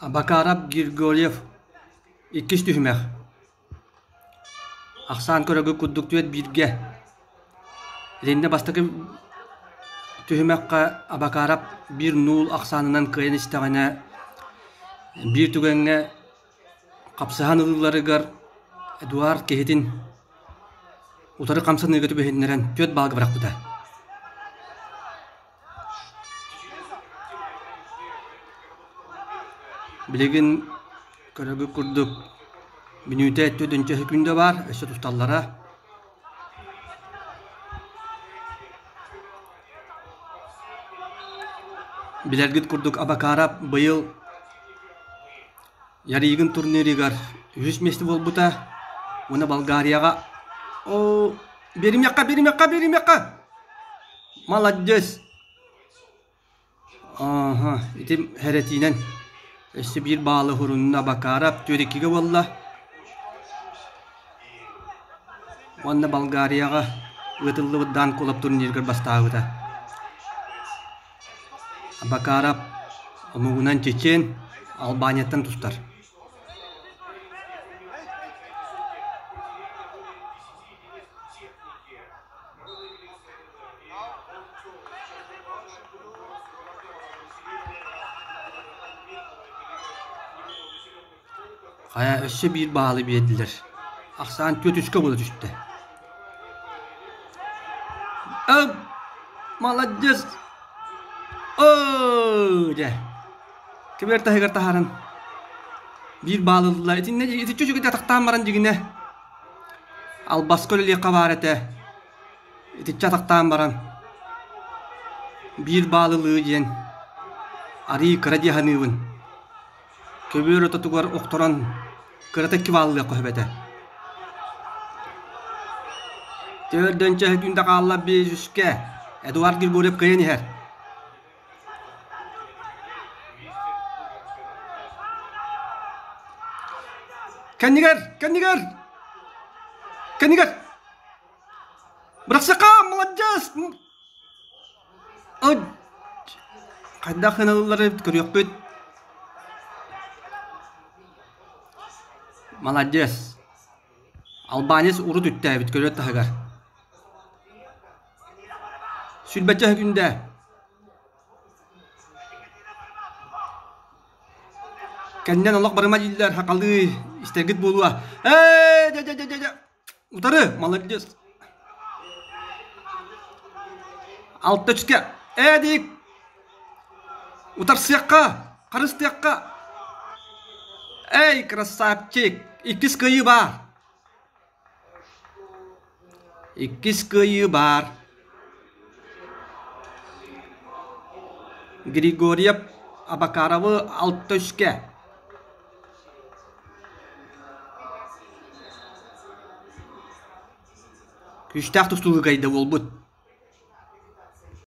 Абакарап Григорьев иккис түһүмэх. Ахсан көрөгү куддуктует бирге. Ренне бастакы түһүмэхка Абакарап бир нул ахсанынан кыйын истегене бир түгенге капсахан ылыларыгар Эдуард кехитин утары камсын ыгытып бехиннерен төт балгы быракпыта. Билеген көрөгү курдук минуте төдөнчө күндө бар, өсө тусталлара. Билергит курдук Абакарап быйыл ярыйгын турниригар 100 месте болбута. Уна Болгарияга берим якка. Молодец. Итим херетинен эссе бир баалы хурунна Абакарап төрекиге болла. Уна Болгарияга ытыллыбыдан колап турниргер бастаабыта. Абакарап онугунан чечен Албанияттан тустар. Kaya össe bir bağlı bildiler. Aksan tötüskö bolu düştü. Молодец. De. Kiber tahigar taharan. Bir bağlıdılar. Iti çocuk yataktan baran jigine. Al baskölü kabarete. Iti yataktan baran. Bir bağlılığı jen. Ari kıradi hanıvın. Köbür ototugar oktoran kırata kivallığı kohbete. Tördönçe hükümde kalla bir yüzke. Eduard Grigoryev kıyeni her. Kendigar. Bıraksaka, молодец. Kayda kınalıları görüyor büt. Молодец. Albaniyas uru düttü bit görüyor tahagar. Sülbetçe hükümde. Kendinden Allah barıma jiller hakalı istergit boluğa. Utarı, молодец. Altta çıkı. Dik. Utar siyakka. Karıs tiyakka. Красавчик. İkiz kıyı var. Grigoryev Abakarov'u altta çıkı. Küçük tustuluğu kaydı olbut.